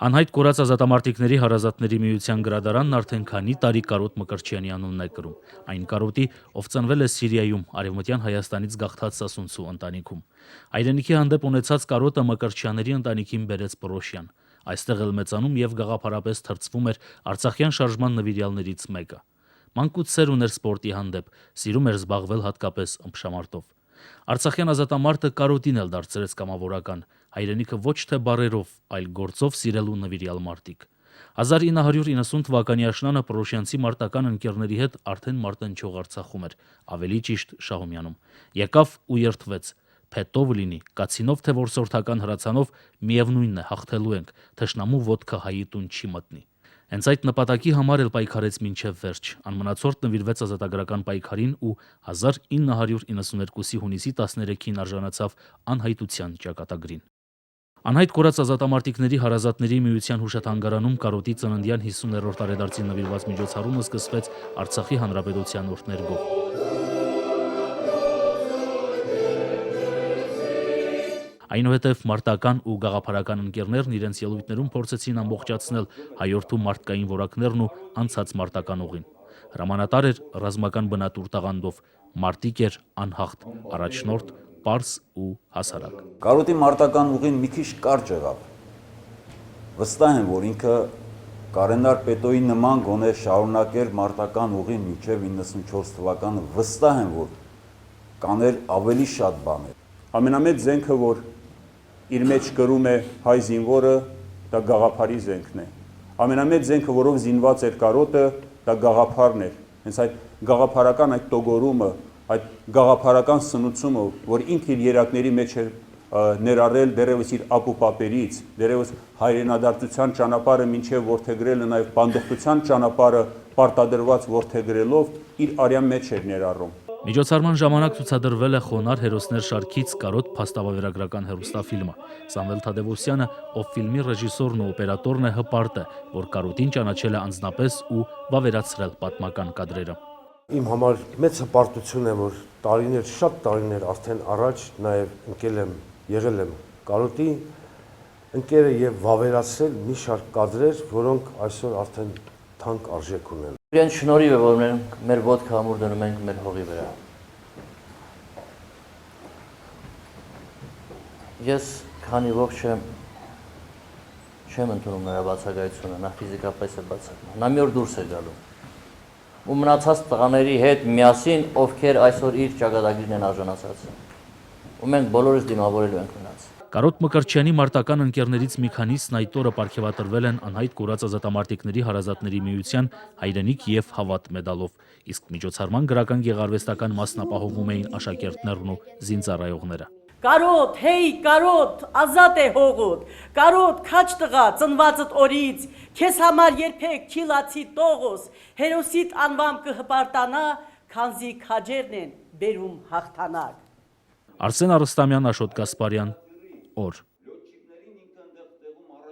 Անհայտ կորած ազատամարտիկների հարազատների միության գրադարանն արդեն քանի տարի Կարոտ Մկրտչյանի անունն է կրում։ Այն Կարոտի, ով ծնվել է Սիրիայում, արևմտյան Հայաստանից գաղթած Սասունցու ընտանիքում։ Հայրենիքի հանդեպ ունեցած կարոտը Մկրտչյանների ընտանիքին բերեց Պռոշյան։ Այստեղ էլ մեծանում եւ գաղափարապես թրծվում էր Արցախյան շարժման նվիրյալներից մեկը։ Մանկուց սեր ուներ սպորտի հանդեպ, սիրում էր զբաղվել հատկապես ըմբշամարտով։ Արցախյան ազատամարտը Կարոտին էլ դարձրեց կամավորական, հայրենիքը ոչ թե բառերով, այլ գործով սիրելու նվիրյալ մարտիկ։ 1990 թվականի աշնանը Պռոշյանցի մարտական ընկերների հետ արդեն մարտնչող Արցախում էր, ավելի ճիշտ Շահումյանում։ Եկավ ու երդվեց. «Փետով լինի, կացինով թե որսորդական հրացանով, միևնույնն է, հաղթելու ենք, թշնամու ոտքը հայի տուն չի մտնի»։ Հենց այդ նպատակի համար էլ պայքարեց մինչև վերջ, անմնացորդ նվիրվեց ազատագրական պայքարին ու 1992-ի հունիսի 13-ին արժանացավ անհայտության ճակատագրին։ Անհայտ կորած ազատամարտիկների հարազատների միության հուշաթանգարանում Կարոտի ծննդյան 50-րդ տարեդարձին նվիրված միջոցառումը սկսվեց Արցախի հանրապետության օրհներգով։ Այնուհետև մարտական ու գաղափարական ընկերներն իրենց ելույթներում փորձեցին ամբողջացնել հայորդու մարդկային որակներն ու անցած մարտական ուղին։ Հրամանատար էր ռազմական բնատուր տաղանդով, մարտիկ էր անհաղթ, առաջնորդ պարզ ու հասարակ։ Կարոտի մարտական ուղին մի քիչ կարճ եղավ։ Վստահ եմ, որ ինքը Կարենար Պետոյի նման գոնե շարունակեր մարտական ուղին մինչև 94 թվականը, վստահ եմ, որ կաներ ավելի շատ բաներ։ Ամենամեծ զենքը, որ իր մեջ կրում է հայ զինվորը, դա գաղափարի զենքն է։ Ամենամեծ զենքը, որով զինված էր Կարոտը, դա գաղափարն էր։ Հենց այդ գաղափարական այդ տոգորումը, այդ գաղափարական սնուցումը, որ ինքը իր երակների մեջ էր ներառել դերևս իր ապուպապերից, դերևս հայրենադարձության ճանապարհը մինչև որդեգրելը, նաև բանդողության ճանապարհը պարտադրված որդեգրելով իր արյան մեջ էր ներառում։ Միջոցառման ժամանակ ցուցադրվել է խոնար հերոսներ շարքից Կարոտ փաստավավերագրական հեռուստաֆիլմը։ Սամվել Թադևոսյանը, ով ֆիլմի ռեժիսորն ու օպերատորն է, հպարտ է, որ Կարոտին ճանաչել է անձնապես ու վավերացրել պատմական կադրերը։ Իմ համար մեծ հպարտություն է, որ տարիներ, շատ տարիներ արդեն առաջ նաև եղել եմ Կարոտի ընկերը եւ վավերացրել մի շարք կադրեր, որոնք այսօր արդեն թանկ արժեք ունեն։ Իրեն շնորհիվ է, որ մեր ոտքը ամուր դնում ենք մեր հողի վրա։ Ես քանի ողջ չեմ ընդունում նրա բացակայությունը, նա ֆիզիկապես է բացակայում։ Նա մի օր դուրս է գալու։ Ու մնացած տղաների հետ միասին, ովքեր այսօր իր ճակատագրին են արժանացած։ Ու մենք բոլորս դիմավորելու ենք նրանց։ Կարոտ Մկրտչյանի մարտական ընկերներից մի քանիսն այդ օրը պարգևատրվել են անհայտ կորած ազատամարտիկների հարազատների միության հայրենիք եւ հավատ մեդալով, իսկ միջոցառման գրական գեղարվեստական մասն ապահովում էին աշակերտներն ու զինծառայողները։ Կարոտ, հեյ, Կարոտ, ազատ է հողոտ, Կարոտ, քաչ տղա, ծնվածդ օրից, քեզ համար երբեք չի լացի տողոս, հերոսիդ անվամ կհպարտանա, քանզի քաջերն են բերում հաղթանակ։ Արսեն Արստամյան, Աշոտ Գասպարյան, օր։